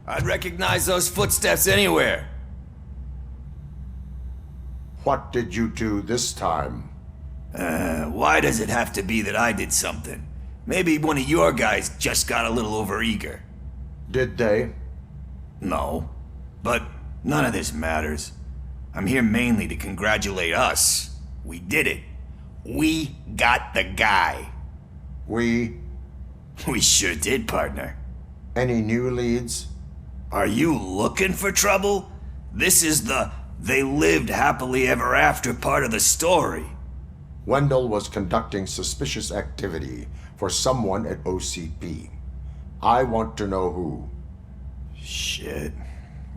I'd recognize those footsteps anywhere. What did you do this time? Why does it have to be that I did something? Maybe one of your guys just got a little overeager. Did they? No. But none of this matters. I'm here mainly to congratulate us. We did it. We got the guy. We sure did, partner. Any new leads? Are you looking for trouble? This is the they lived happily ever after part of the story. Wendell was conducting suspicious activity for someone at OCP. I want to know who. Shit.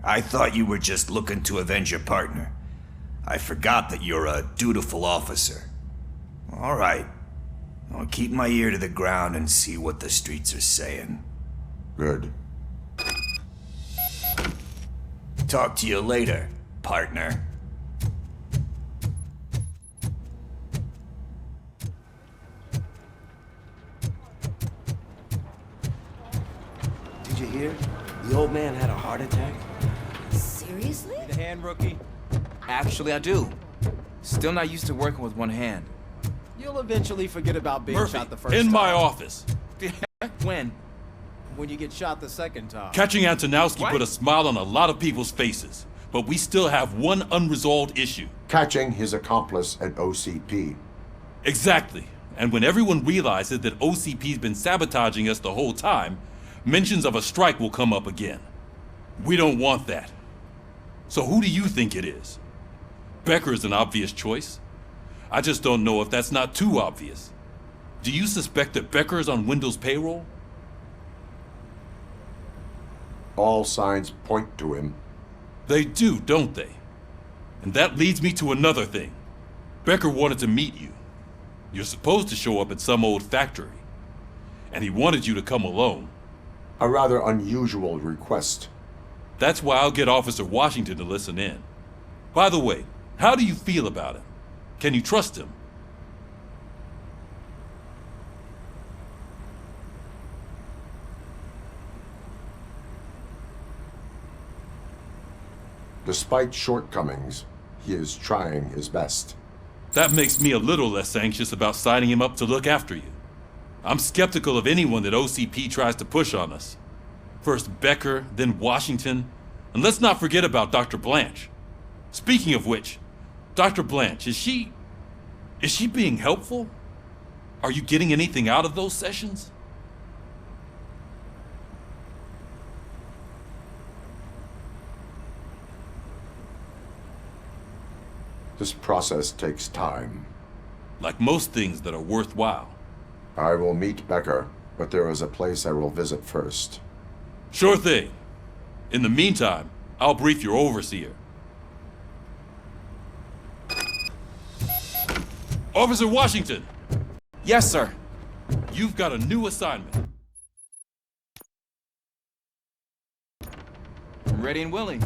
I thought you were just looking to avenge your partner. I forgot that you're a dutiful officer. All right. I'll keep my ear to the ground and see what the streets are saying. Good. Talk to you later, partner. Did you hear? The old man had a heart attack. Seriously? Need a hand, rookie? Actually, I do. Still not used to working with one hand. You'll eventually forget about being Murphy, shot the first in time. my office. When? When you get shot the second time. Catching Antonowski What? put a smile on a lot of people's faces, but we still have one unresolved issue. Catching his accomplice at OCP. Exactly. And when everyone realizes that OCP's been sabotaging us the whole time, mentions of a strike will come up again. We don't want that. So who do you think it is? Becker is an obvious choice. I just don't know if that's not too obvious. Do you suspect that Becker is on Wendell's payroll? All signs point to him. They do, don't they? And that leads me to another thing. Becker wanted to meet you. You're supposed to show up at some old factory. And he wanted you to come alone. A rather unusual request. That's why I'll get Officer Washington to listen in. By the way, how do you feel about him? Can you trust him? Despite shortcomings, he is trying his best. That makes me a little less anxious about signing him up to look after you. I'm skeptical of anyone that OCP tries to push on us. First Becker, then Washington, and let's not forget about Dr. Blanche. Speaking of which, Dr. Blanche, is she being helpful? Are you getting anything out of those sessions? This process takes time. Like most things that are worthwhile. I will meet Becker, but there is a place I will visit first. Sure thing. In the meantime, I'll brief your overseer. Officer Washington! Yes, sir. You've got a new assignment. I'm ready and willing.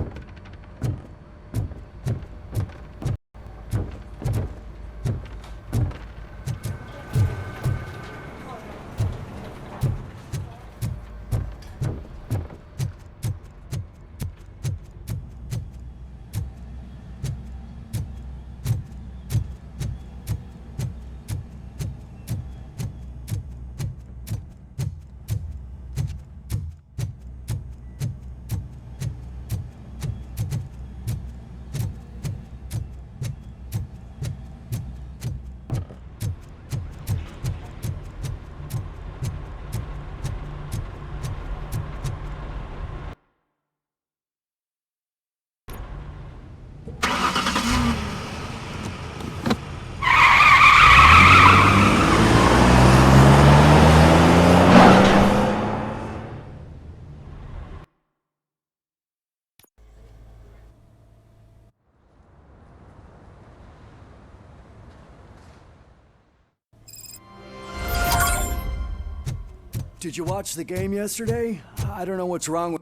Did you watch the game yesterday? I don't know what's wrong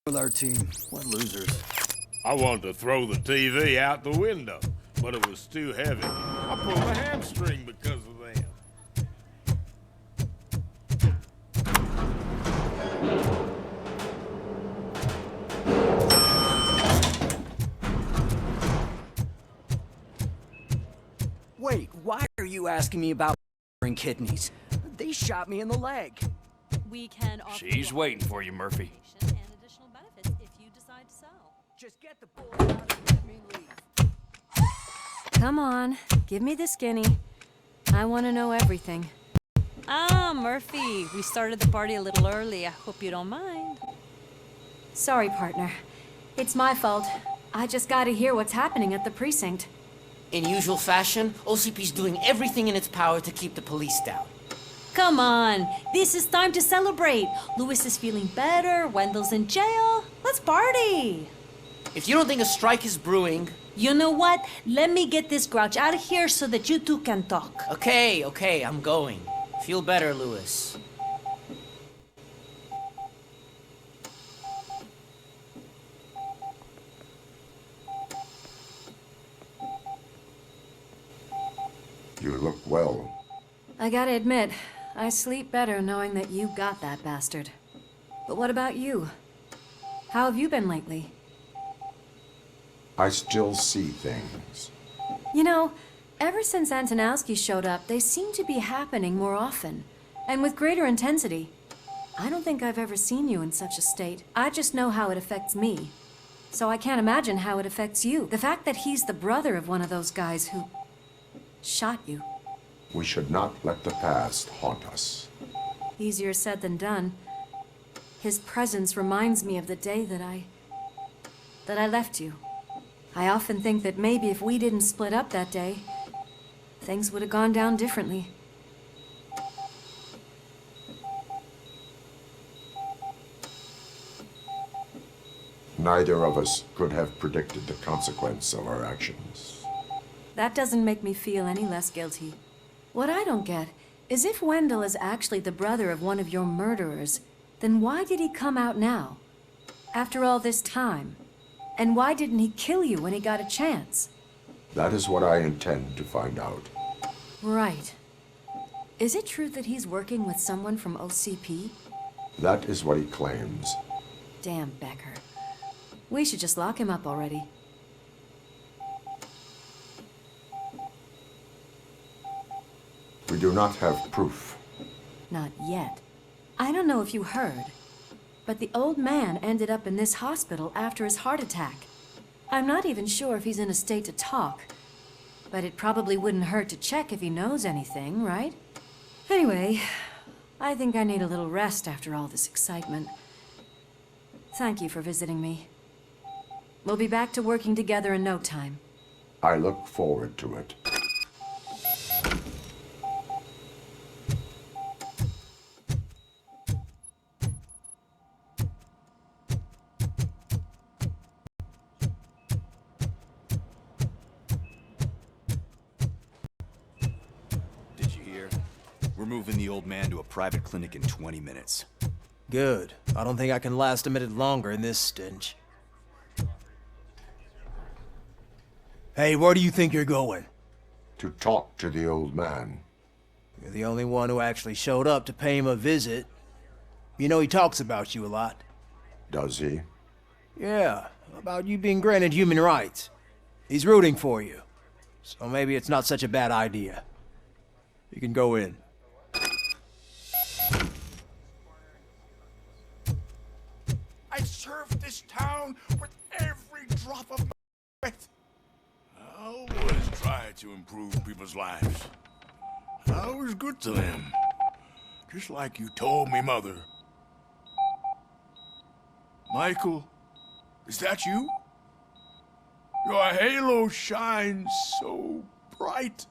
with our team. What losers. I wanted to throw the TV out the window, but it was too heavy. I pulled a hamstring because of that. asking me about kidneys. They shot me in the leg. We can offer She's waiting for you, Murphy. and additional benefits if you decide to sell. Just get the bull out and let me leave. Come on, give me the skinny. I want to know everything. Ah, Murphy, we started the party a little early. I hope you don't mind. Sorry, partner. It's my fault. I just gotta hear what's happening at the precinct. In usual fashion, OCP's doing everything in its power to keep the police down. Come on, this is time to celebrate. Louis is feeling better, Wendell's in jail. Let's party. If you don't think a strike is brewing... You know what? Let me get this grouch out of here so that you two can talk. Okay, I'm going. Feel better, Louis. You look well. I gotta admit, I sleep better knowing that you got that bastard. But what about you? How have you been lately? I still see things. You know, ever since Antonowski showed up, they seem to be happening more often, and with greater intensity. I don't think I've ever seen you in such a state. I just know how it affects me. So I can't imagine how it affects you. The fact that he's the brother of one of those guys who shot you. We should not let the past haunt us. Easier said than done. His presence reminds me of the day that I left you. I often think that maybe if we didn't split up that day, things would have gone down differently. Neither of us could have predicted the consequence of our actions. That doesn't make me feel any less guilty. What I don't get is if Wendell is actually the brother of one of your murderers, then why did he come out now? After all this time? And why didn't he kill you when he got a chance? That is what I intend to find out. Right. Is it true that he's working with someone from OCP? That is what he claims. Damn Becker. We should just lock him up already. We do not have proof. Not yet. I don't know if you heard, but the old man ended up in this hospital after his heart attack. I'm not even sure if he's in a state to talk, but it probably wouldn't hurt to check if he knows anything, right? Anyway, I think I need a little rest after all this excitement. Thank you for visiting me. We'll be back to working together in no time. I look forward to it. Did you hear? We're moving the old man to a private clinic in 20 minutes. Good. I don't think I can last a minute longer in this stench. Hey, where do you think you're going? To talk to the old man. You're the only one who actually showed up to pay him a visit. You know he talks about you a lot. Does he? Yeah, about you being granted human rights. He's rooting for you. So maybe it's not such a bad idea. You can go in. I served this town with every drop of my breath. I always try to improve people's lives. I was good to them. Just like you told me, Mother. Michael, is that you? Your halo shines so bright.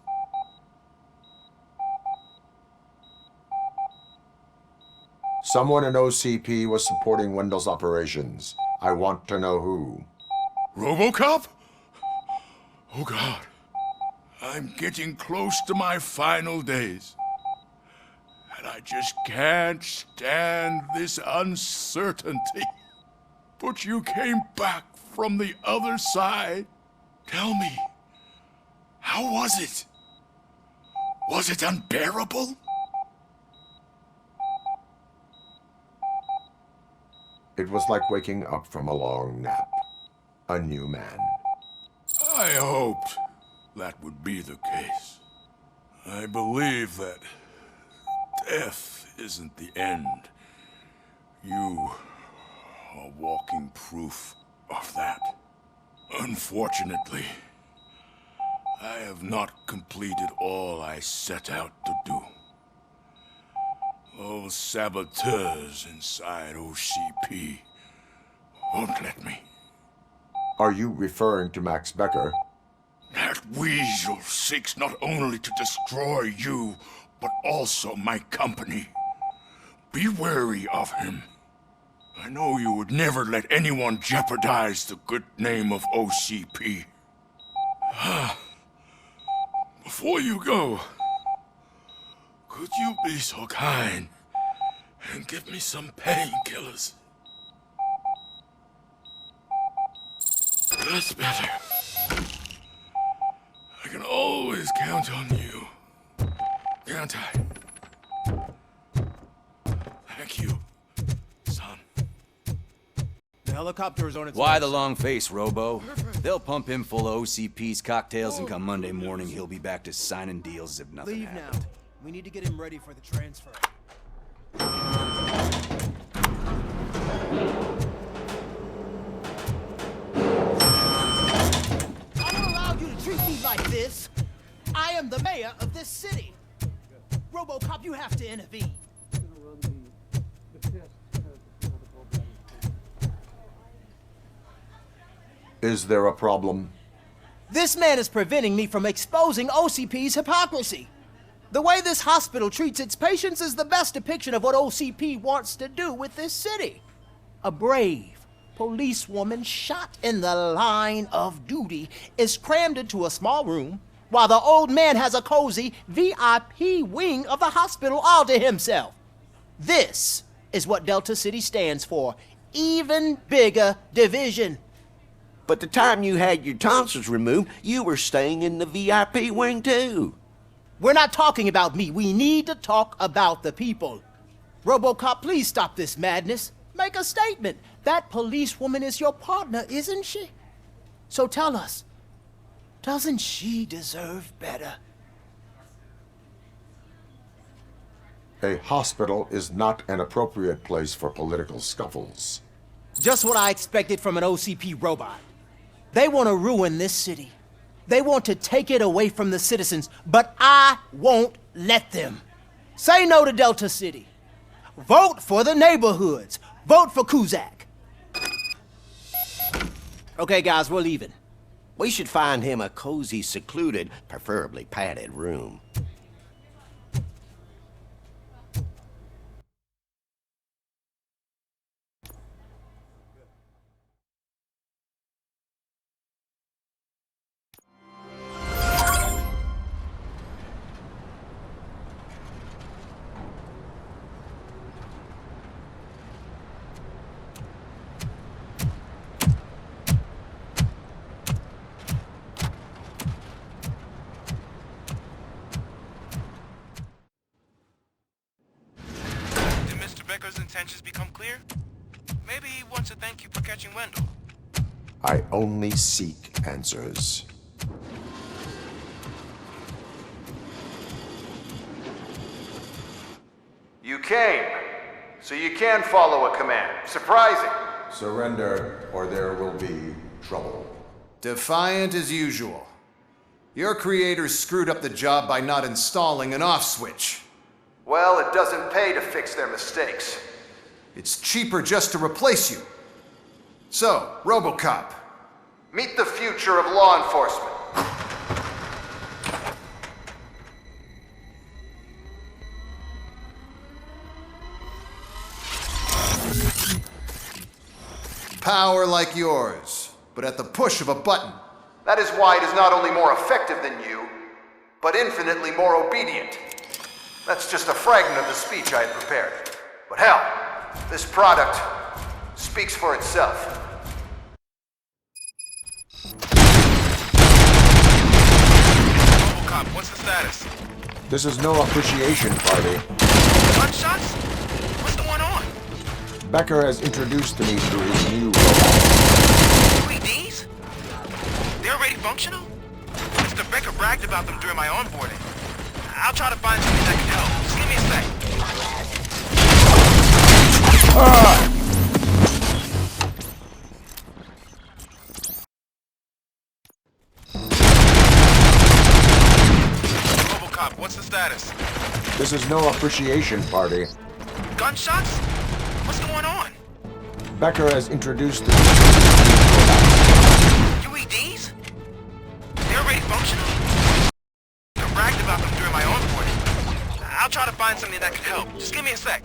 Someone in OCP was supporting Wendell's operations. I want to know who. Robocop? Oh God. I'm getting close to my final days. And I just can't stand this uncertainty. But you came back from the other side. Tell me, how was it? Was it unbearable? It was like waking up from a long nap. A new man. I hoped that would be the case. I believe that death isn't the end. You are walking proof of that. Unfortunately, I have not completed all I set out to do. Those saboteurs inside OCP won't let me. Are you referring to Max Becker? That weasel seeks not only to destroy you, but also my company. Be wary of him. I know you would never let anyone jeopardize the good name of OCP. Before you go, could you be so kind and give me some painkillers? That's better. I can always count on you. Can't I? Thank you, son. The helicopter is on its Why way. the long face, Robo? They'll pump him full of OCP's cocktails, and come Monday morning, he'll be back to signing deals as if nothing Leave happened. now. We need to get him ready for the transfer. I don't allow you to treat me like this. I am the mayor of this city. Robocop, you have to intervene. Is there a problem? This man is preventing me from exposing OCP's hypocrisy. The way this hospital treats its patients is the best depiction of what OCP wants to do with this city. A brave policewoman shot in the line of duty is crammed into a small room while the old man has a cozy VIP wing of the hospital all to himself. This is what Delta City stands for. Even bigger division. But the time you had your tonsils removed, you were staying in the VIP wing too. We're not talking about me. We need to talk about the people. Robocop, please stop this madness. Make a statement. That policewoman is your partner, isn't she? So tell us, doesn't she deserve better? A hospital is not an appropriate place for political scuffles. Just what I expected from an OCP robot. They want to ruin this city. They want to take it away from the citizens, but I won't let them. Say no to Delta City. Vote for the neighborhoods. Vote for Kuzak. Okay, guys, we're leaving. We should find him a cozy, secluded, preferably padded room. Becker's intentions become clear? Maybe he wants to thank you for catching Wendell. I only seek answers. You came, so you can follow a command. Surprising. Surrender, or there will be trouble. Defiant as usual. Your creators screwed up the job by not installing an off switch. Well, it doesn't pay to fix their mistakes. It's cheaper just to replace you. So, Robocop. Meet the future of law enforcement. Power like yours, but at the push of a button. That is why it is not only more effective than you, but infinitely more obedient. That's just a fragment of the speech I had prepared. But hell, this product speaks for itself. Robocop, what's the status? This is no appreciation party. Gunshots? What's going on? Becker has introduced to me through his new robot. 3Ds? They're already functional? Mr. Becker bragged about them during my onboarding. I'll try to find something that can help. Just give me a sec. Robocop, what's the status? This is no appreciation party. Gunshots? What's going on? Becker has introduced the UEDs? They're already functional? I bragged about them during my onboarding. I'll try to find something that can help. Just give me a sec.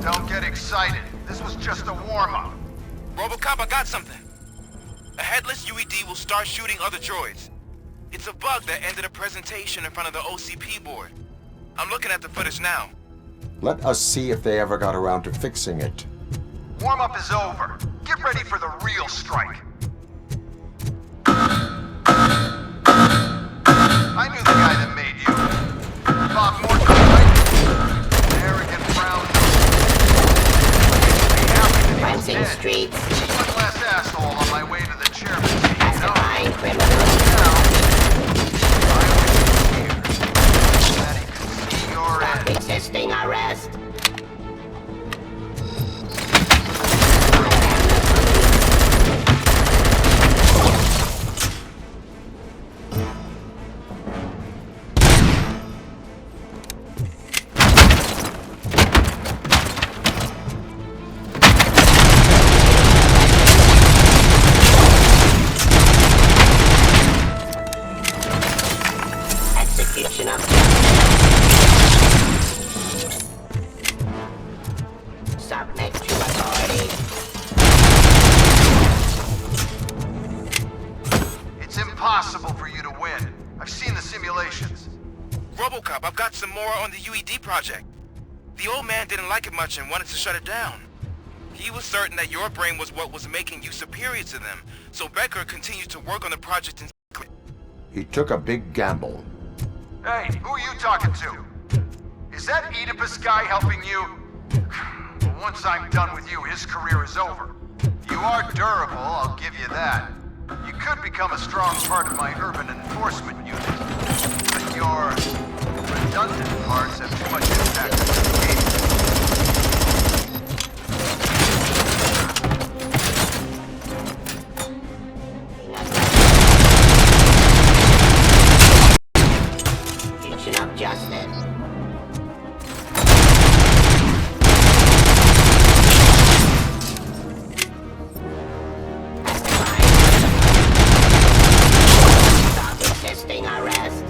Don't get excited. This was just a warm-up. Robocop, I got something. A headless UED will start shooting other droids. It's a bug that ended a presentation in front of the OCP board. I'm looking at the footage now. Let us see if they ever got around to fixing it. Warm-up is over. Get ready for the real strike. I knew the guy that made you. Bob Morton, right? Arrogant brown. Crimson Streets. One last asshole on my way to the chairman's seat. Pacifying criminals. Stop resisting arrest. Execution of submit to authority. It's impossible for you to win. I've seen the simulations. Robocop, I've got some more on the UED project. The old man didn't like it much and wanted to shut it down. He was certain that your brain was what was making you superior to them, so Becker continued to work on the project in secret. He took a big gamble. Hey, who are you talking to? Is that Oedipus guy helping you? Well, once I'm done with you, his career is over. You are durable, I'll give you that. You could become a strong part of my urban enforcement unit. But your redundant parts have too much impact on the game. Of justice. Stop resisting arrest.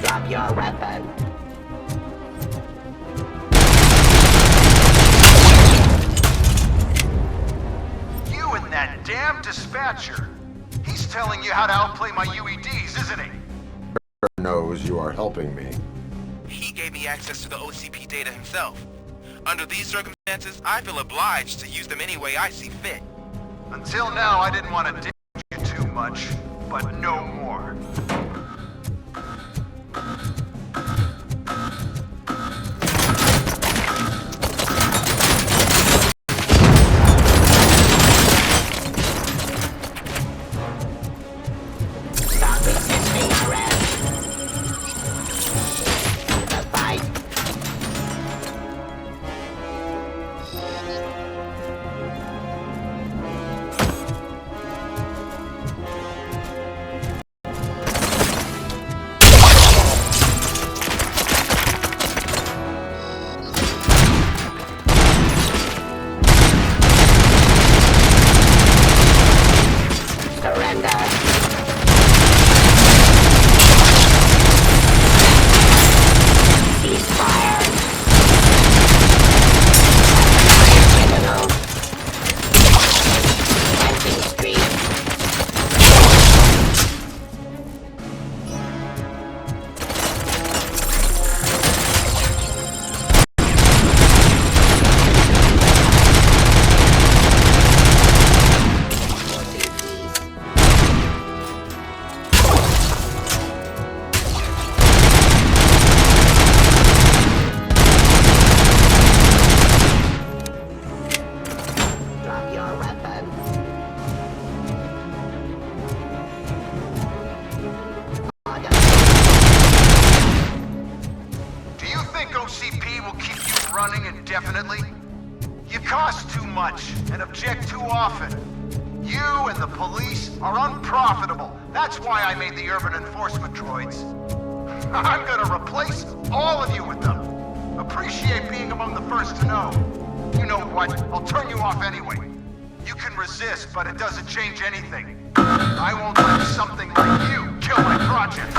Drop your weapon. You and that damn dispatcher. He's telling you how to outplay my UEDs, isn't he? Becker knows you are helping me. he gave me access to the OCP data himself. Under these circumstances, I feel obliged to use them any way I see fit. Until now, I didn't want to damage you too much, but no more. Stop resisting arrest. The fight. Surrender. Ceasefire. Criminal. Fencing Street. Drop your weapon. Do you think OCP will keep you running indefinitely? You cost too much and object too often. You and the police are unprofitable. That's why I made the urban enforcement droids. I'm gonna replace all of you with them. Appreciate being among the first to know. You know what? I'll turn you off anyway. You can resist, but it doesn't change anything. I won't let something like you kill my project.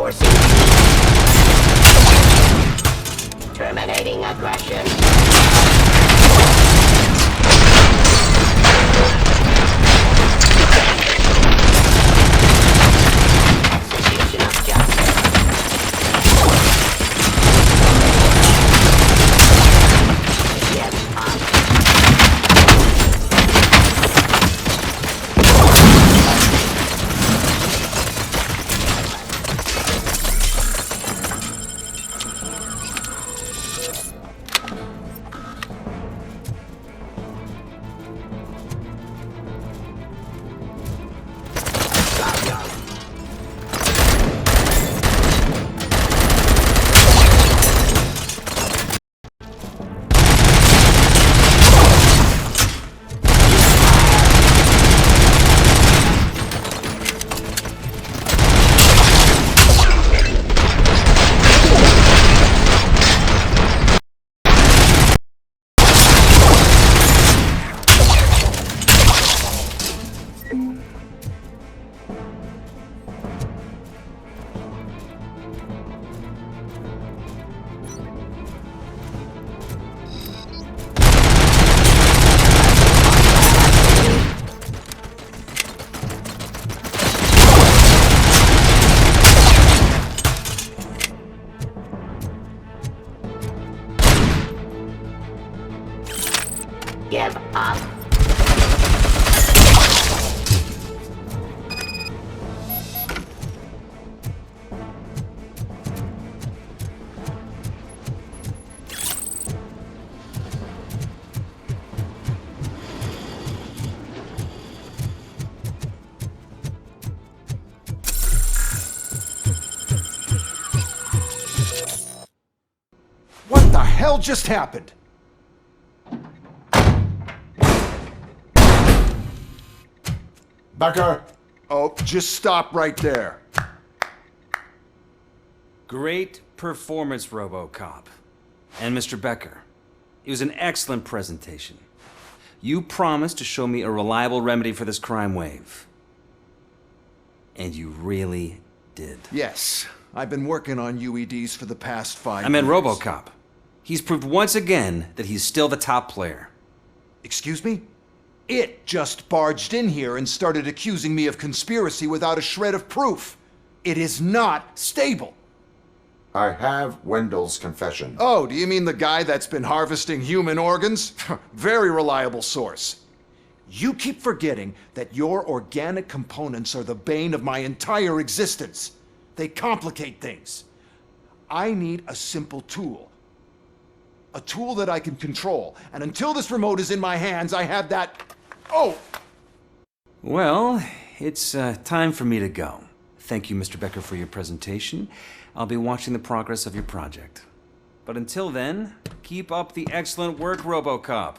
Reinforcing. Terminating aggression. Execution of justice. Give up. Give up. What the hell just happened? Becker! Oh, just stop right there. Great performance, Robocop. And Mr. Becker, it was an excellent presentation. You promised to show me a reliable remedy for this crime wave. And you really did. Yes, I've been working on UEDs for the past 5 years. I meant Robocop. He's proved once again that he's still the top player. Excuse me? It just barged in here and started accusing me of conspiracy without a shred of proof. It is not stable. I have Wendell's confession. Oh, do you mean the guy that's been harvesting human organs? Very reliable source. You keep forgetting that your organic components are the bane of my entire existence. They complicate things. I need a simple tool. A tool that I can control. And until this remote is in my hands, I have that... Oh! Well, it's time for me to go. Thank you, Mr. Becker, for your presentation. I'll be watching the progress of your project. But until then, keep up the excellent work, Robocop.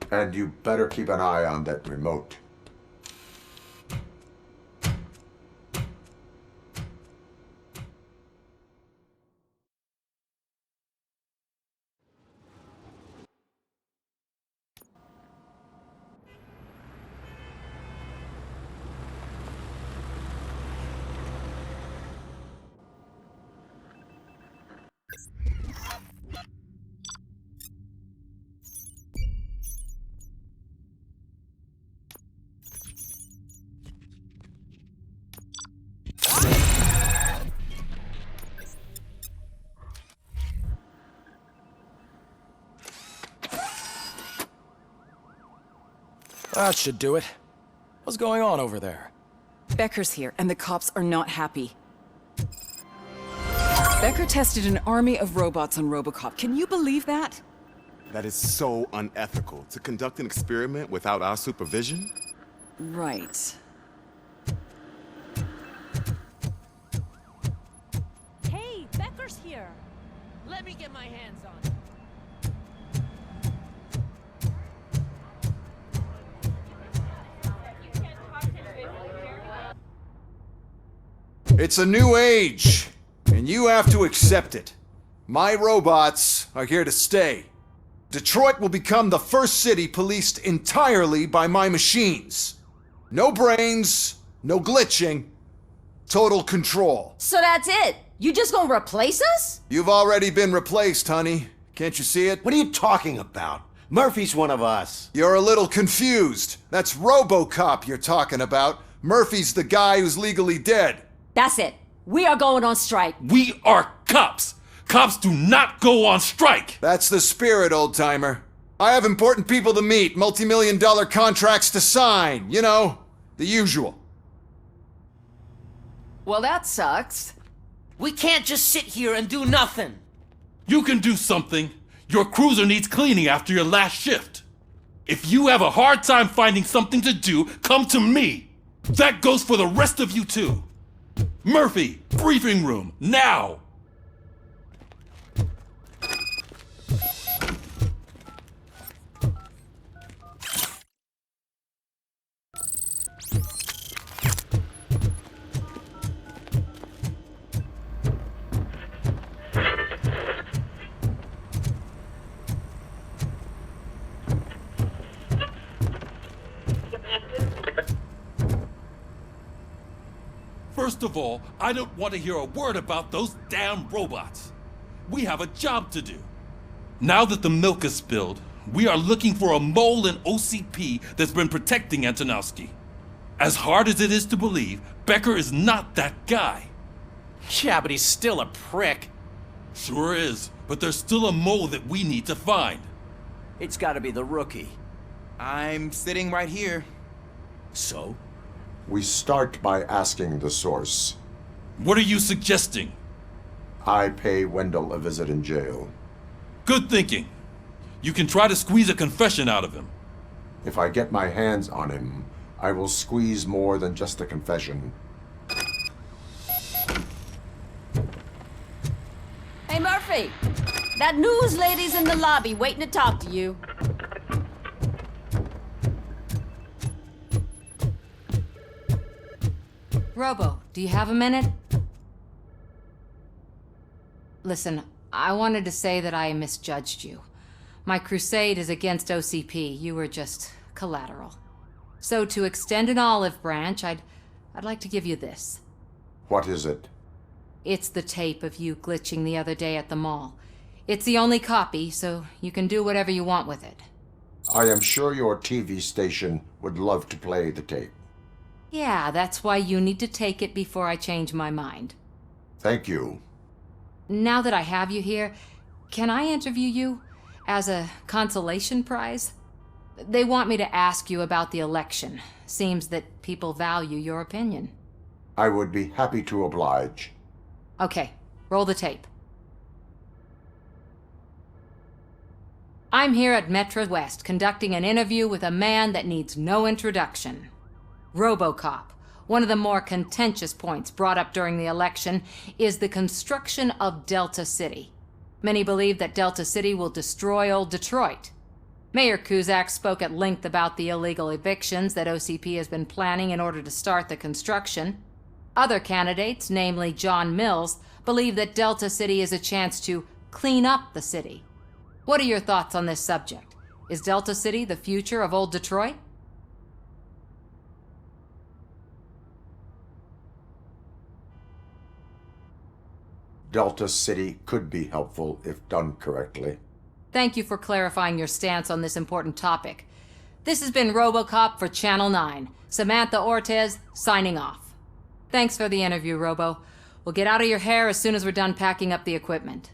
And you better keep an eye on that remote. That should do it. What's going on over there? Becker's here, and the cops are not happy. Becker tested an army of robots on Robocop. Can you believe that? That is so unethical. To conduct an experiment without our supervision? Right. Hey, Becker's here. Let me get my hands on it. It's a new age, and you have to accept it. My robots are here to stay. Detroit will become the first city policed entirely by my machines. No brains, no glitching. Total control. So that's it? You just gonna replace us? You've already been replaced, honey. Can't you see it? What are you talking about? Murphy's one of us. You're a little confused. That's Robocop you're talking about. Murphy's the guy who's legally dead. That's it. We are going on strike. We are cops. Cops do not go on strike. That's the spirit, old-timer. I have important people to meet, multi-million-dollar contracts to sign. You know, the usual. Well, that sucks. We can't just sit here and do nothing. You can do something. Your cruiser needs cleaning after your last shift. If you have a hard time finding something to do, come to me. That goes for the rest of you too. Murphy, briefing room, now! First of all, I don't want to hear a word about those damn robots. We have a job to do. Now that the milk is spilled, we are looking for a mole in OCP that's been protecting Antonowski. As hard as it is to believe, Becker is not that guy. Yeah, but he's still a prick. Sure is, but there's still a mole that we need to find. It's gotta be the rookie. I'm sitting right here. So? We start by asking the source. What are you suggesting? I pay Wendell a visit in jail. Good thinking. You can try to squeeze a confession out of him. If I get my hands on him, I will squeeze more than just a confession. Hey, Murphy. That news lady's in the lobby waiting to talk to you. Robo, do you have a minute? Listen, I wanted to say that I misjudged you. My crusade is against OCP. You were just collateral. So to extend an olive branch, I'd like to give you this. What is it? It's the tape of you glitching the other day at the mall. It's the only copy, so you can do whatever you want with it. I am sure your TV station would love to play the tape. Yeah, that's why you need to take it before I change my mind. Thank you. Now that I have you here, can I interview you as a consolation prize? They want me to ask you about the election. Seems that people value your opinion. I would be happy to oblige. Okay, roll the tape. I'm here at Metro West conducting an interview with a man that needs no introduction. Robocop. One of the more contentious points brought up during the election is the construction of Delta City. Many believe that Delta City will destroy old Detroit. Mayor Cusack spoke at length about the illegal evictions that OCP has been planning in order to start the construction. Other candidates, namely John Mills, believe that Delta City is a chance to clean up the city. What are your thoughts on this subject? Is Delta City the future of old Detroit? Delta City could be helpful if done correctly. Thank you for clarifying your stance on this important topic. This has been Robocop for Channel 9. Samantha Ortez, signing off. Thanks for the interview, Robo. We'll get out of your hair as soon as we're done packing up the equipment.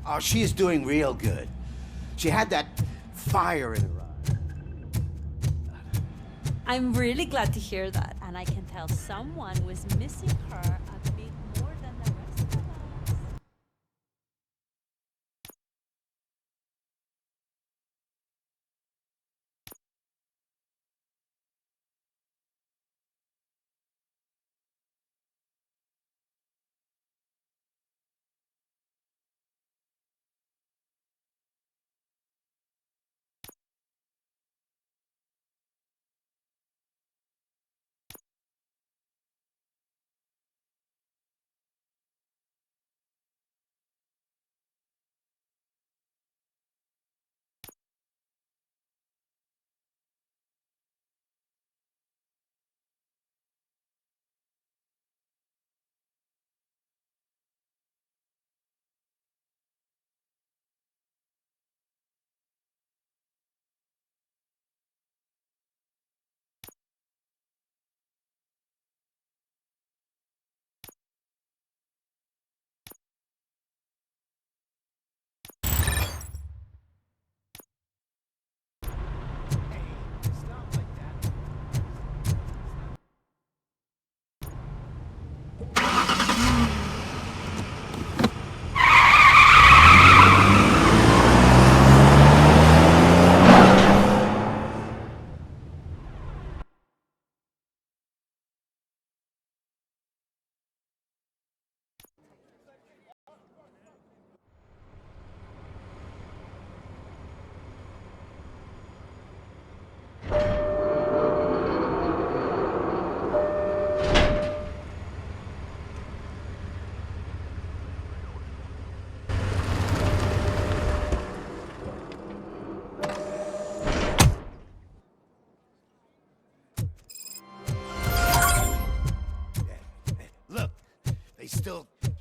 Oh, she is doing real good. She had that fire in her eye. I'm really glad to hear that, and I can tell someone was missing her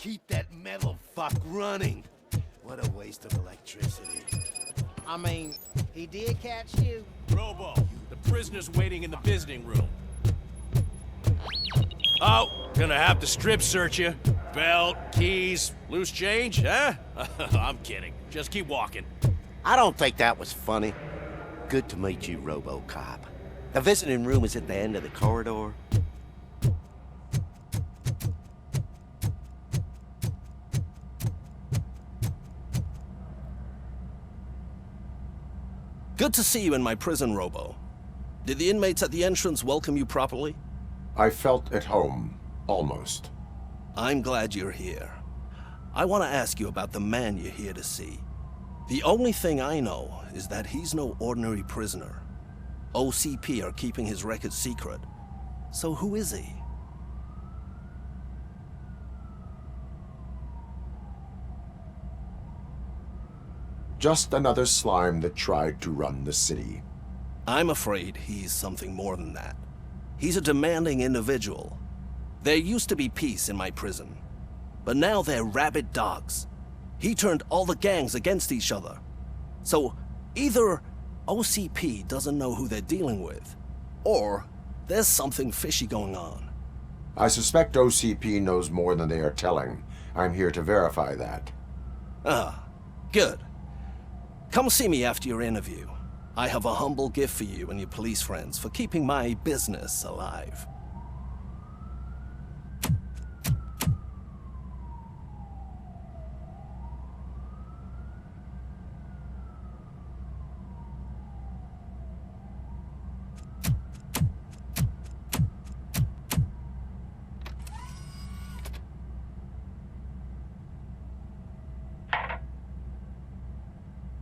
keep that metal fuck running. What a waste of electricity. I mean, he did catch you. Robo, the prisoner's waiting in the visiting room. Oh, gonna have to strip search you. Belt, keys, loose change, huh? I'm kidding. Just keep walking. I don't think that was funny. Good to meet you, Robocop. The visiting room is at the end of the corridor. Good to see you in my prison, Robo. Did the inmates at the entrance welcome you properly? I felt at home, almost. I'm glad you're here. I want to ask you about the man you're here to see. The only thing I know is that he's no ordinary prisoner. OCP are keeping his record secret. So who is he? Just another slime that tried to run the city. I'm afraid he's something more than that. He's a demanding individual. There used to be peace in my prison, but now they're rabid dogs. He turned all the gangs against each other. So either OCP doesn't know who they're dealing with, or there's something fishy going on. I suspect OCP knows more than they are telling. I'm here to verify that. Ah, good. Come see me after your interview. I have a humble gift for you and your police friends for keeping my business alive.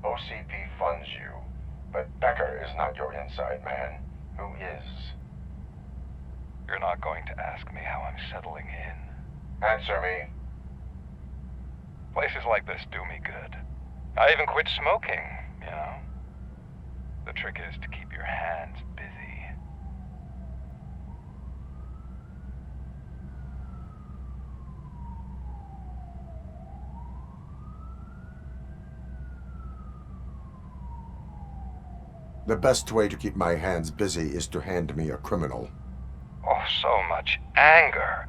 OCP funds you, but Becker is not your inside man. Who is? You're not going to ask me how I'm settling in. Answer me. Places like this do me good. I even quit smoking, you know. The trick is to keep your hands busy. The best way to keep my hands busy is to hand me a criminal. Oh, so much anger.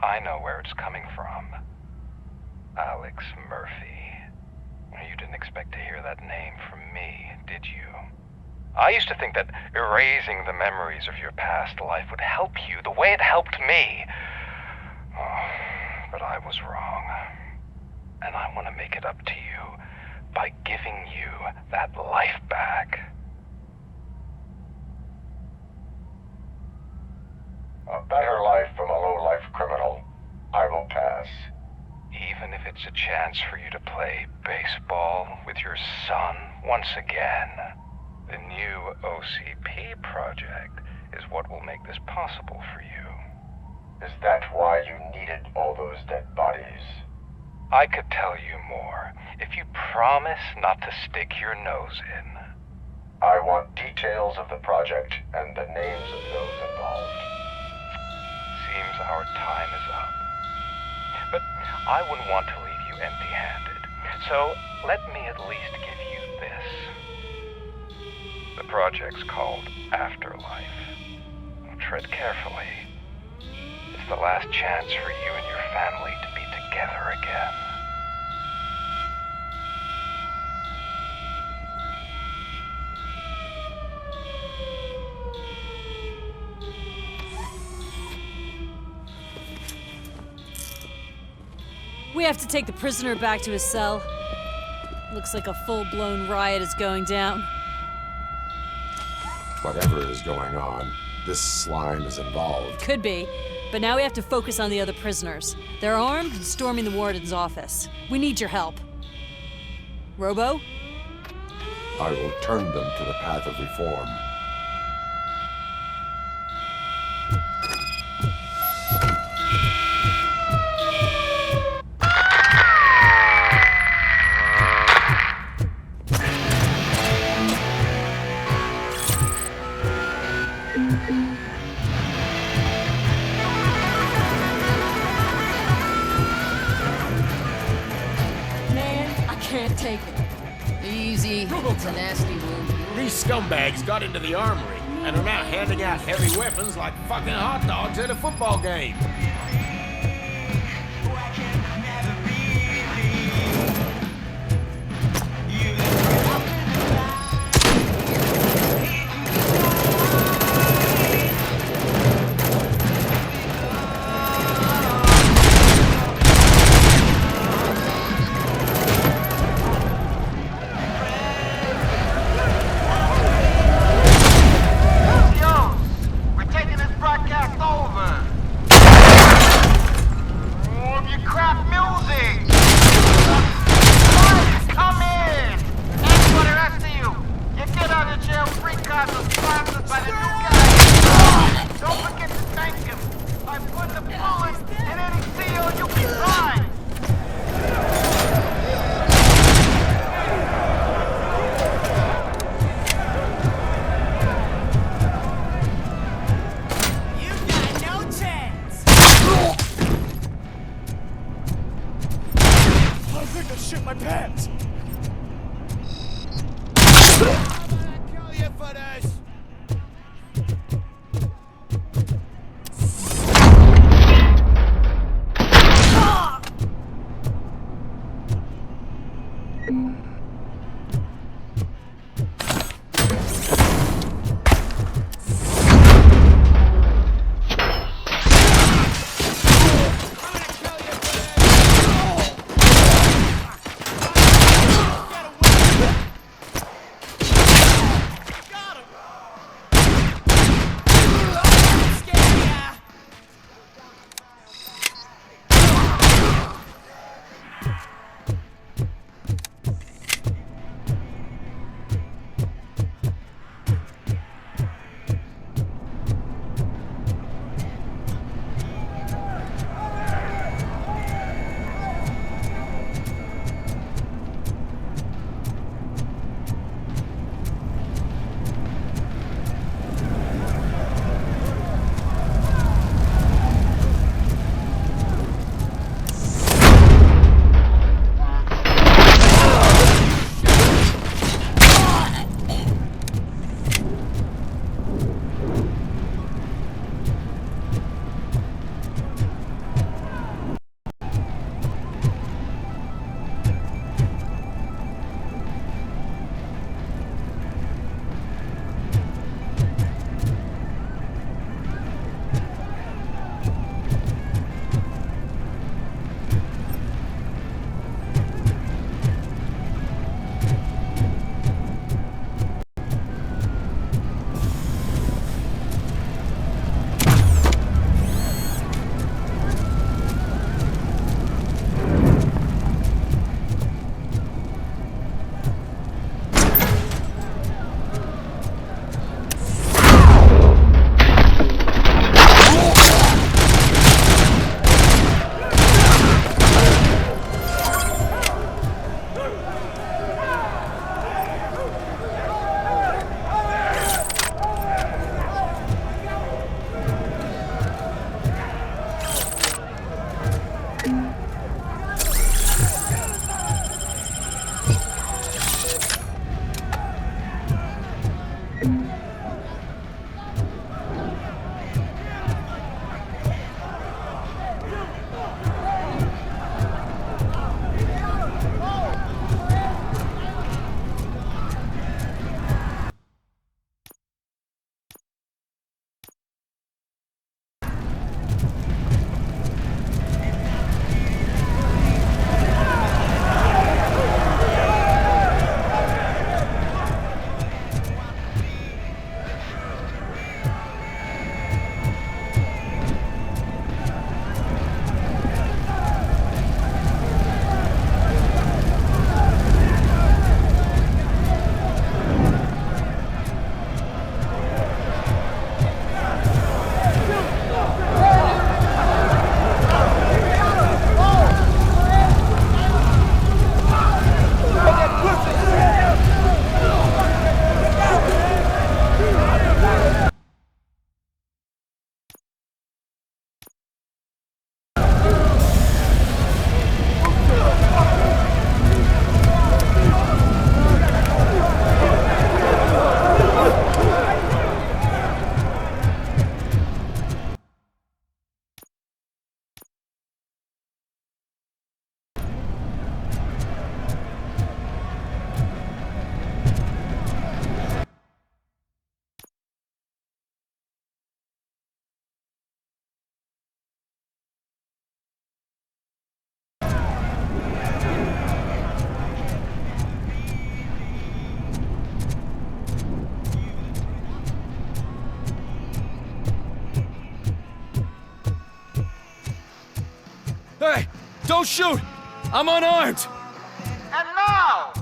I know where it's coming from. Alex Murphy. You didn't expect to hear that name from me, did you? I used to think that erasing the memories of your past life would help you the way it helped me. Oh, but I was wrong. And I want to make it up to you by giving you that life back. A better life from a low-life criminal. I will pass. Even if it's a chance for you to play baseball with your son once again. The new OCP project is what will make this possible for you. Is that why you needed all those dead bodies? I could tell you more if you promise not to stick your nose in. I want details of the project and the names of those involved. Seems our time is up. But I wouldn't want to leave you empty-handed, so let me at least give you this. The project's called Afterlife. Tread carefully. It's the last chance for you and your family to be together again. We have to take the prisoner back to his cell. Looks like a full-blown riot is going down. Whatever is going on, this slime is involved. Could be, but now we have to focus on the other prisoners. They're armed and storming the warden's office. We need your help. Robo? I will turn them to the path of reform. It's a nasty wound. These scumbags got into the armory and are now handing out heavy weapons like fucking hot dogs at a football game. Don't shoot! I'm unarmed! And now,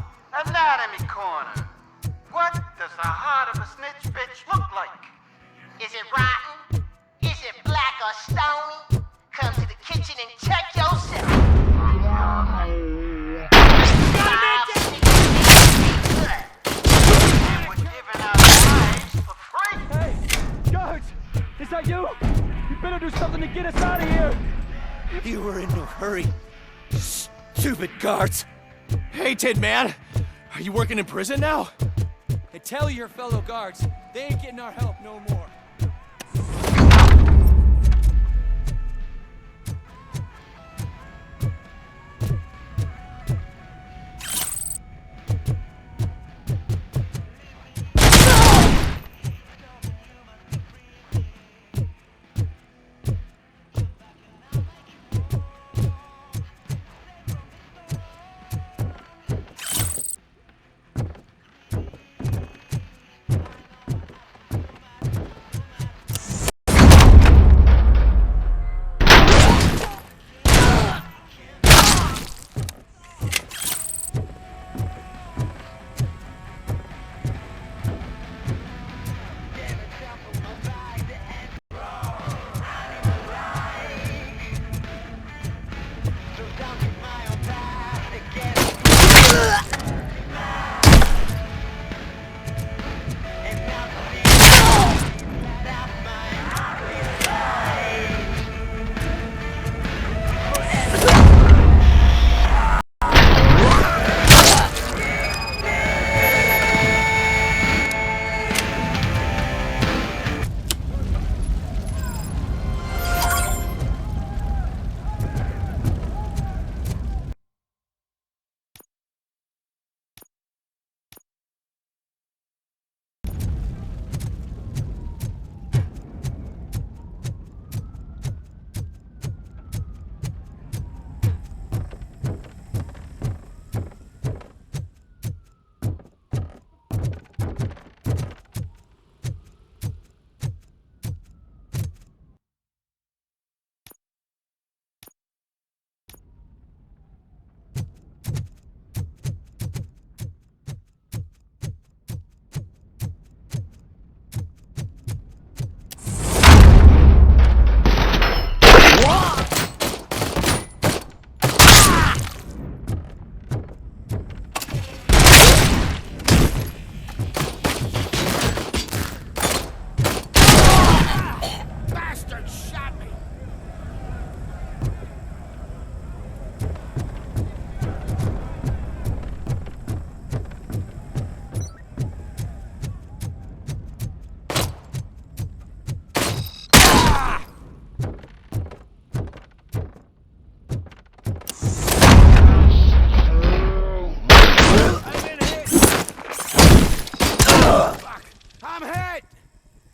Anatomy Corner. What does the heart of a snitch bitch look like? Is it rotten? Is it black or stony? Come to the kitchen and check yourself. Hey, guards! Is that you? You better do something to get us out of here! You were in no hurry. Stupid guards. Hey, Tin Man. Are you working in prison now? Hey, tell your fellow guards, they ain't getting our help no more.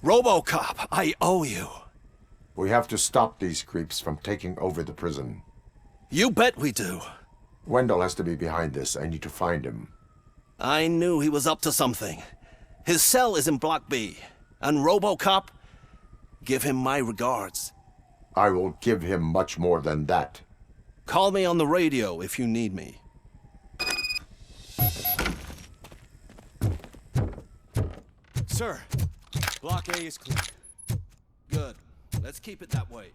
Robocop, I owe you. We have to stop these creeps from taking over the prison. You bet we do. Wendell has to be behind this. I need to find him. I knew he was up to something. His cell is in Block B. And Robocop, give him my regards. I will give him much more than that. Call me on the radio if you need me. Sir, Block A is clear. Good. Let's keep it that way.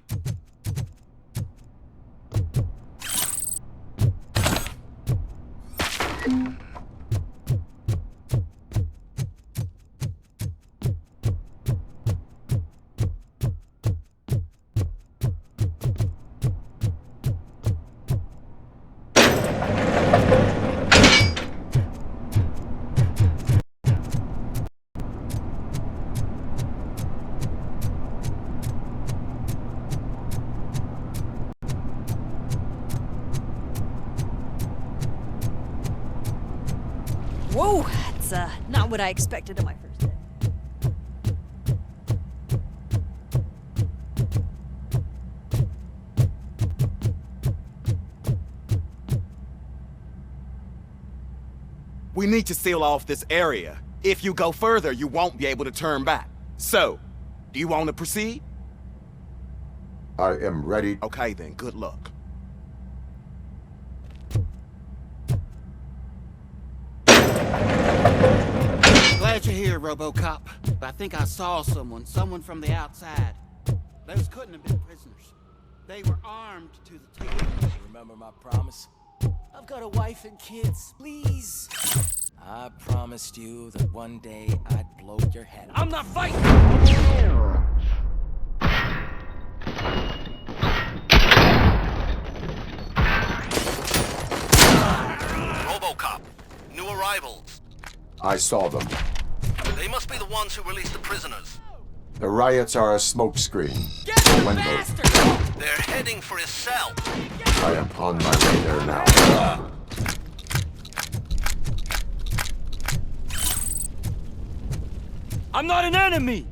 Whoa, that's not what I expected on my first day. We need to seal off this area. If you go further, you won't be able to turn back. So, do you want to proceed? I am ready. Okay then, good luck. you here, Robocop. I think I saw someone from the outside. Those couldn't have been prisoners. They were armed to the teeth. Remember my promise? I've got a wife and kids, please. I promised you that one day I'd blow your head off. I'm not fighting! Robocop, new arrivals. I saw them. They must be the ones who released the prisoners. The riots are a smokescreen. They're heading for his cell. I am on my way there now. I'm not an enemy!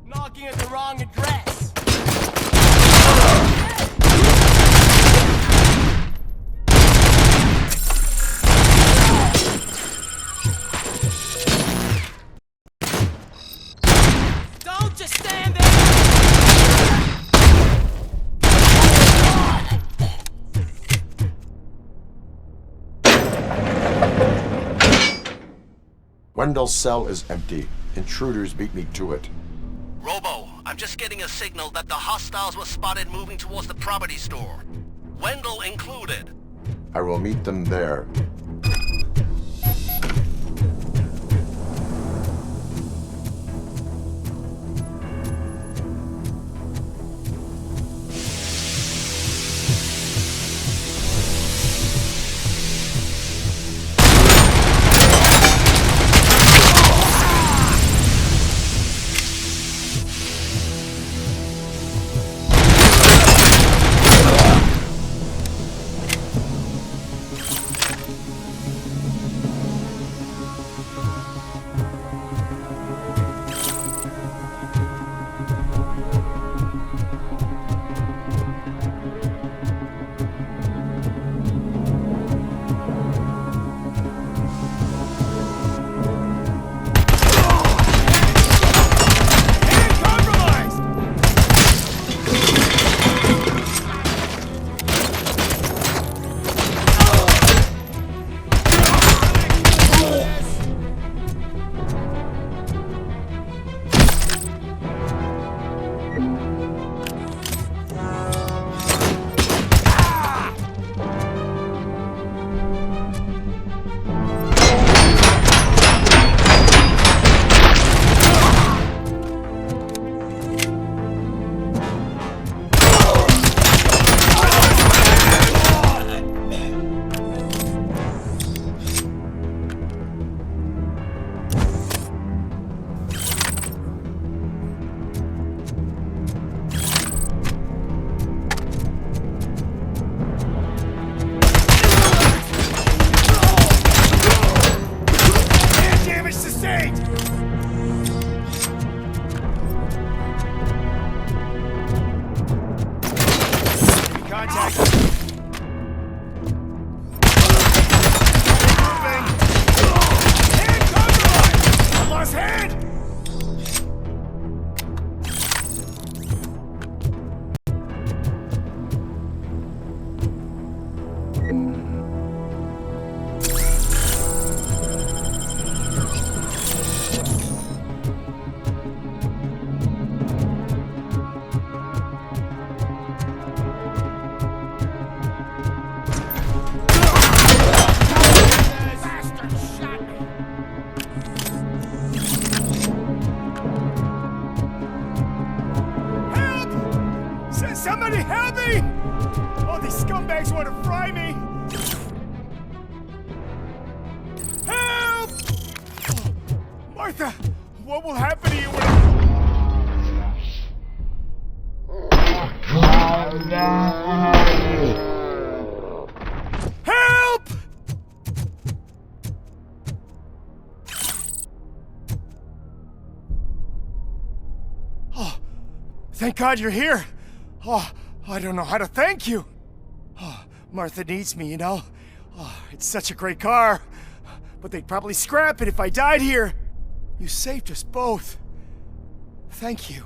Knocking at the wrong address. Don't just stand there. Wendell's cell is empty. Intruders beat me to it. Robo, I'm just getting a signal that the hostiles were spotted moving towards the property store. Wendell included. I will meet them there. Somebody help me! Oh, these scumbags want to fry me! Help! Oh, Martha, what will happen to you when Help! Oh, thank God you're here. Oh, I don't know how to thank you. Oh, Martha needs me, you know. Oh, it's such a great car. But they'd probably scrap it if I died here. You saved us both. Thank you.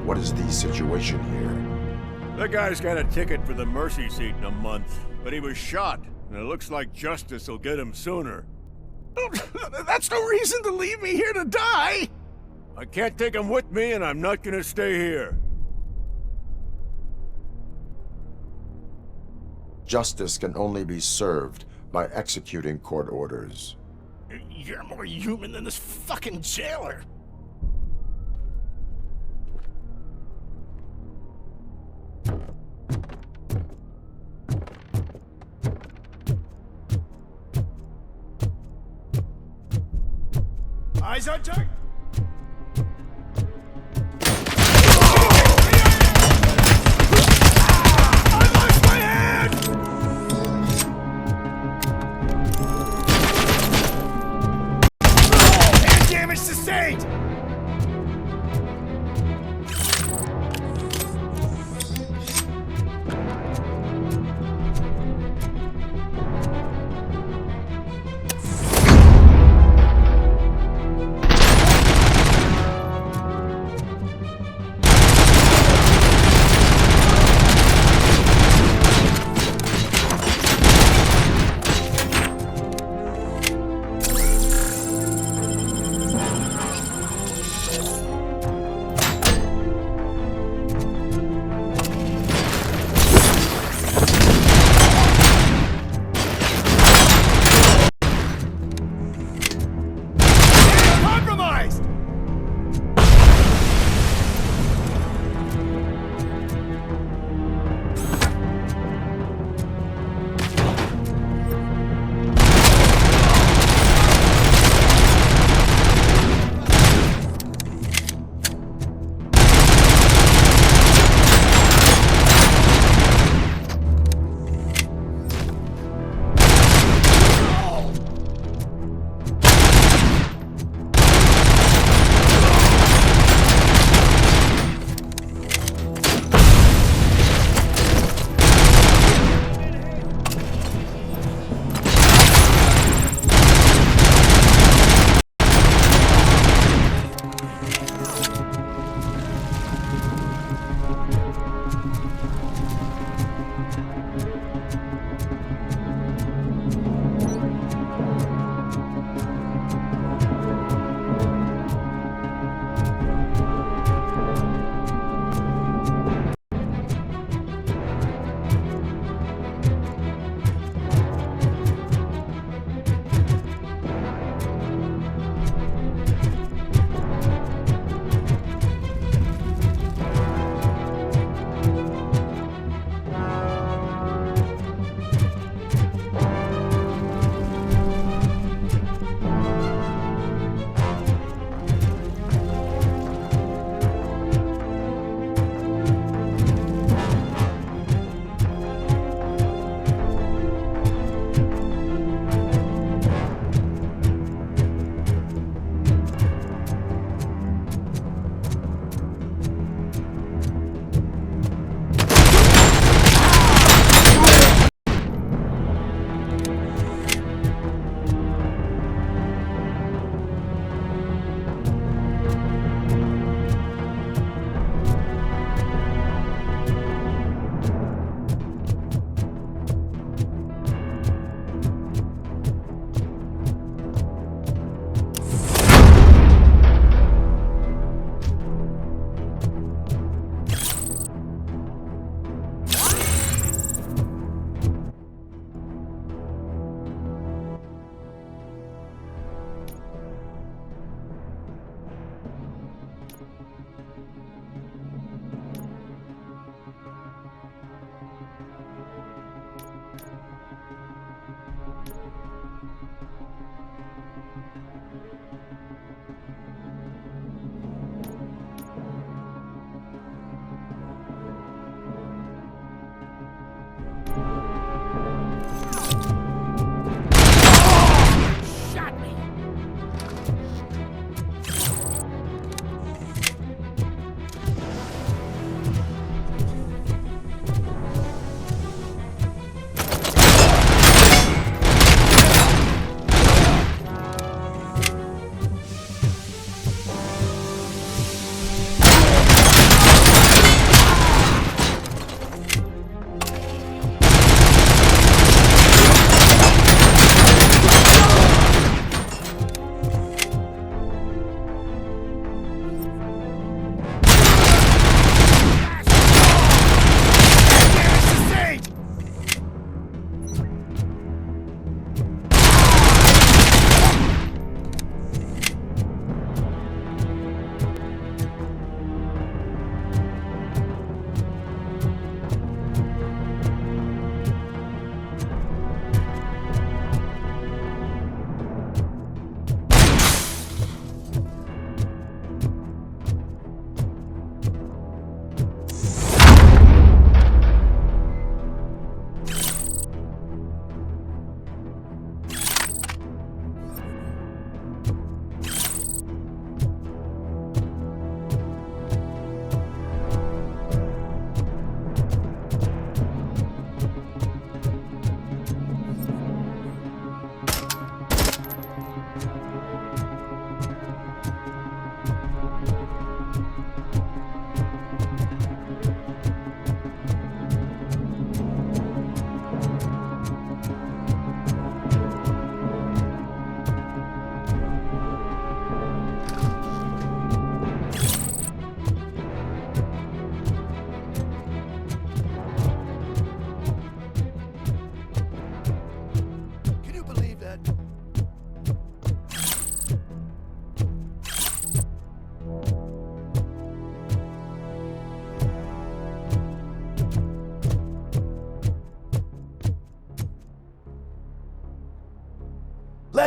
What is the situation here? That guy's got a ticket for the mercy seat in a month, but he was shot, and it looks like justice will get him sooner. That's no reason to leave me here to die! I can't take him with me, and I'm not gonna stay here. Justice can only be served by executing court orders. You're more human than this fucking jailer. Eyes on target! I lost my hand! Hand damage sustained!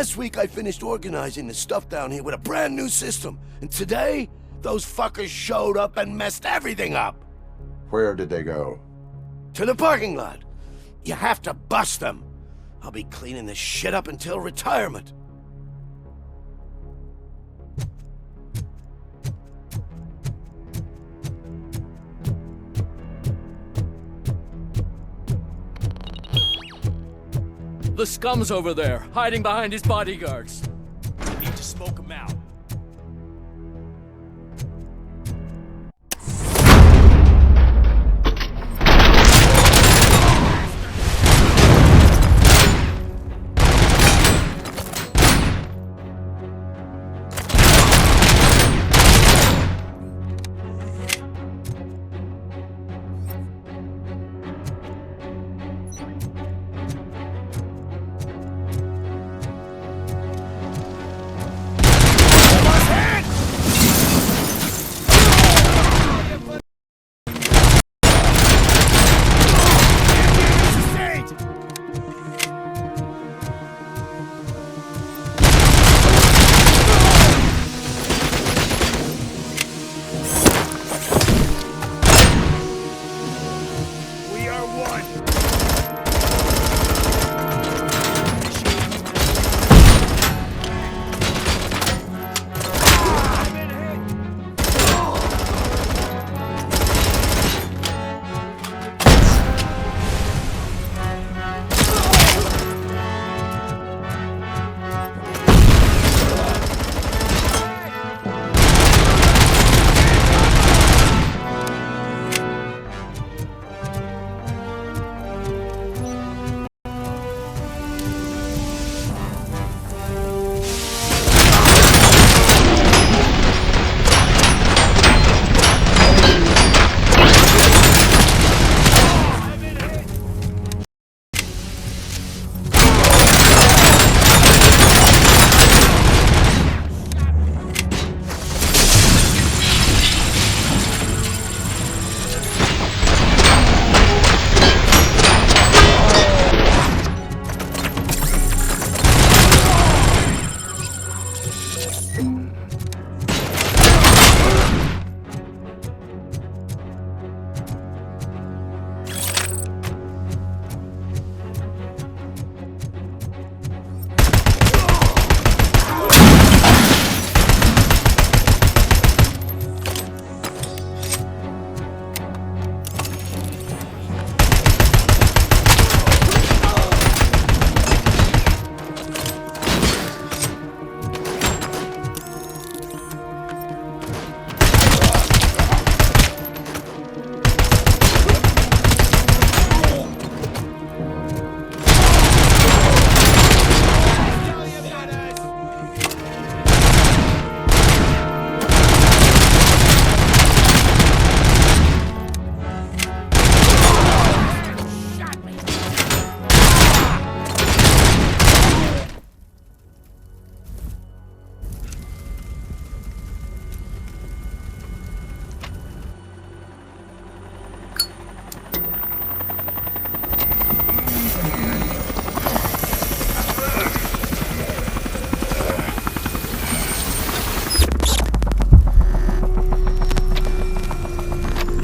Last week I finished organizing the stuff down here with a brand new system. And today, those fuckers showed up and messed everything up. Where did they go? To the parking lot. You have to bust them. I'll be cleaning this shit up until retirement. The scum's over there, hiding behind his bodyguards. We need to smoke him out.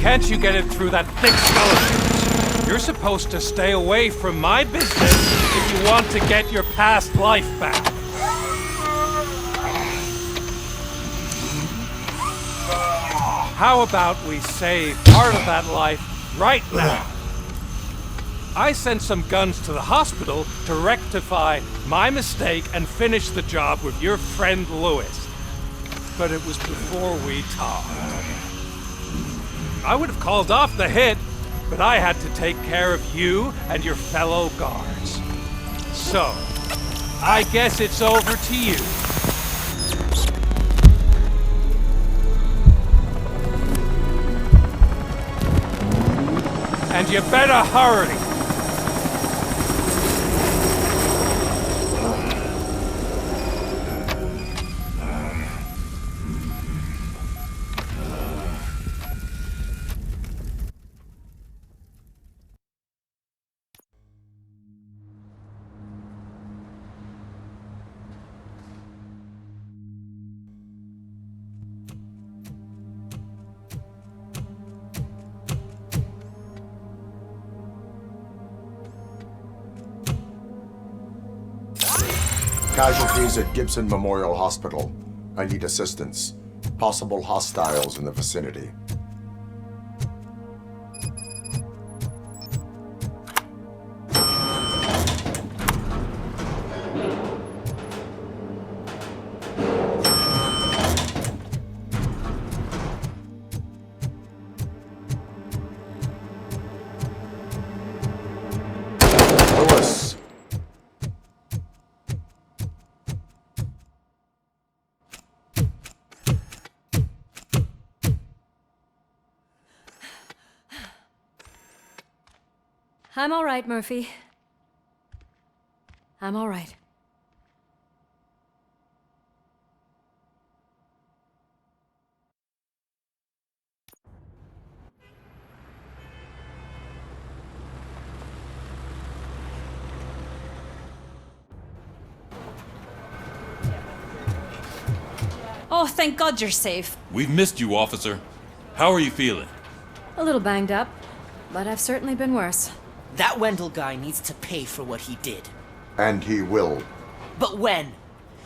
Can't you get it through that thick skeleton? You're supposed to stay away from my business if you want to get your past life back. How about we save part of that life right now? I sent some guns to the hospital to rectify my mistake and finish the job with your friend Lewis. But it was before we talked. I would have called off the hit, but I had to take care of you and your fellow guards. So, I guess it's over to you. And you better hurry. Casualties at Gibson Memorial Hospital. I need assistance. Possible hostiles in the vicinity. I'm all right, Murphy. I'm all right. Oh, thank God you're safe. We've missed you, officer. How are you feeling? A little banged up, but I've certainly been worse. That Wendell guy needs to pay for what he did. And he will. But when?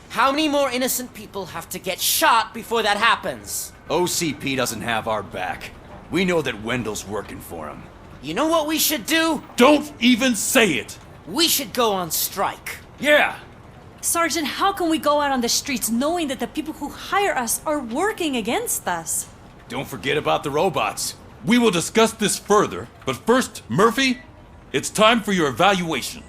How many more innocent people have to get shot before that happens? OCP doesn't have our back. We know that Wendell's working for him. You know what we should do? Don't even say it! We should go on strike. Yeah! Sergeant, how can we go out on the streets knowing that the people who hire us are working against us? Don't forget about the robots. We will discuss this further, but first, Murphy, it's time for your evaluation.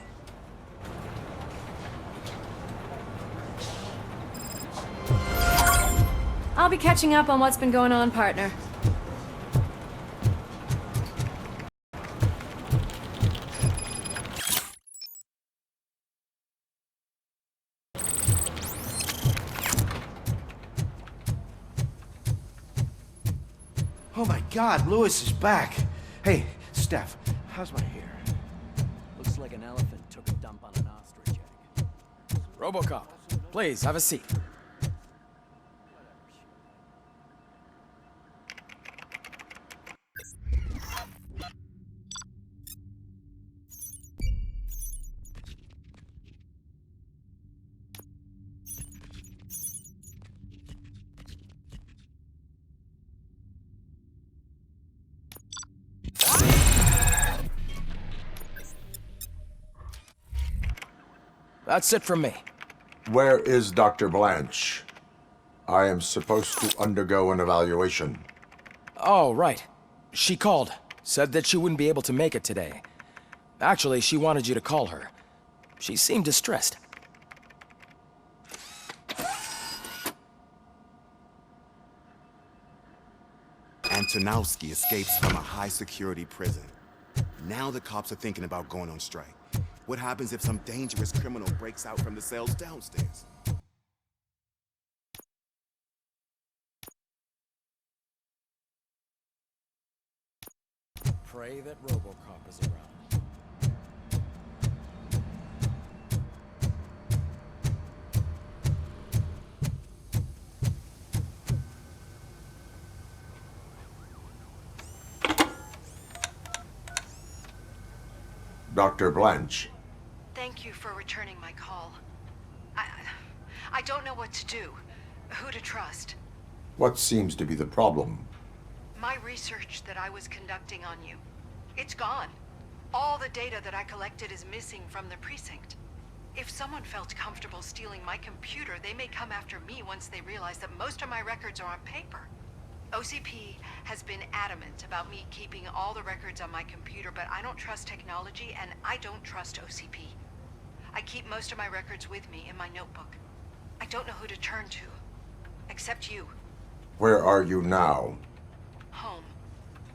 I'll be catching up on what's been going on, partner. Oh my God, Lewis is back. Hey, Steph, how's my hair? Looks like an elephant took a dump on an ostrich egg. Robocop, please, have a seat. That's it from me. Where is Dr. Blanche? I am supposed to undergo an evaluation. Oh, right. She called. Said that she wouldn't be able to make it today. Actually, she wanted you to call her. She seemed distressed. Antonowski escapes from a high-security prison. Now the cops are thinking about going on strike. What happens if some dangerous criminal breaks out from the cells downstairs? Pray that Robocop is around. Dr. Blanche. Thank you for returning my call. I don't know what to do, who to trust. What seems to be the problem? My research that I was conducting on you, it's gone. All the data that I collected is missing from the precinct. If someone felt comfortable stealing my computer, they may come after me once they realize that most of my records are on paper. OCP has been adamant about me keeping all the records on my computer, but I don't trust technology and I don't trust OCP. I keep most of my records with me in my notebook. I don't know who to turn to, except you. Where are you now? Home.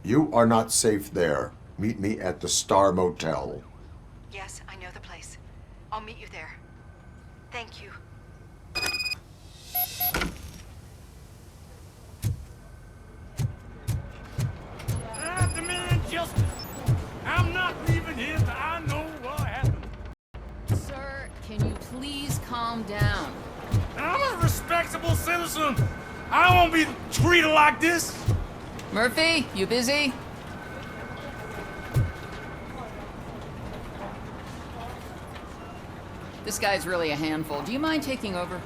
You are not safe there. Meet me at the Star Motel. Yes, I know the place. I'll meet you there. Thank you. I demand justice. I'm not leaving here till I know what happened. Sir, can you please calm down? I'm a respectable citizen. I won't be treated like this. Murphy, you busy? This guy's really a handful. Do you mind taking over?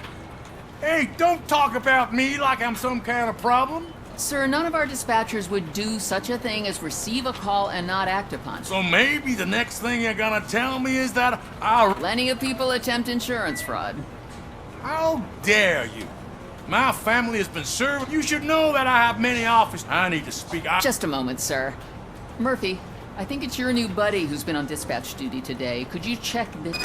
Hey, don't talk about me like I'm some kind of problem. Sir, none of our dispatchers would do such a thing as receive a call and not act upon it. So maybe the next thing you're gonna tell me is that Plenty of people attempt insurance fraud. How dare you? My family has been served. You should know that I have many officers. I need to speak. Just a moment, sir. Murphy, I think it's your new buddy who's been on dispatch duty today. Could you check this?